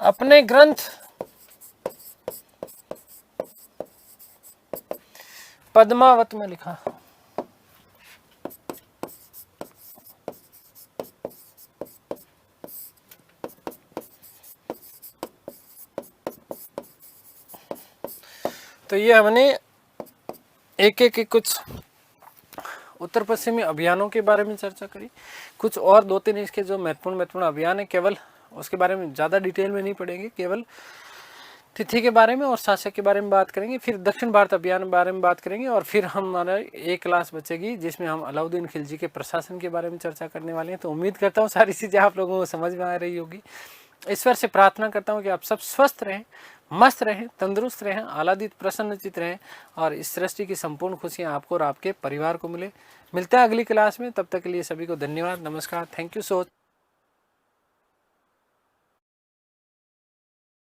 अपने ग्रंथ पद्मावत में लिखा। तो ये हमने एक कुछ उत्तर पश्चिमी अभियानों के बारे में चर्चा करी, कुछ और 2-3 इसके जो महत्वपूर्ण अभियान है, केवल उसके बारे में ज़्यादा डिटेल में नहीं पढ़ेंगे, केवल तिथि के बारे में और शासक के बारे में बात करेंगे। फिर दक्षिण भारत अभियान के बारे में बात करेंगे और फिर हमारा एक क्लास बचेगी जिसमें हम अलाउद्दीन खिलजी के प्रशासन के बारे में चर्चा करने वाले हैं। तो उम्मीद करता हूँ सारी चीज़ें आप लोगों को समझ में आ रही होगी। ईश्वर से प्रार्थना करता हूँ कि आप सब स्वस्थ रहें, मस्त रहें, तंदुरुस्त रहें, आह्लादित प्रसन्नचित रहें और इस सृष्टि की संपूर्ण खुशियाँ आपको और आपके परिवार को मिलते हैं अगली क्लास में। तब तक के लिए सभी को धन्यवाद, नमस्कार, थैंक यू सो मच।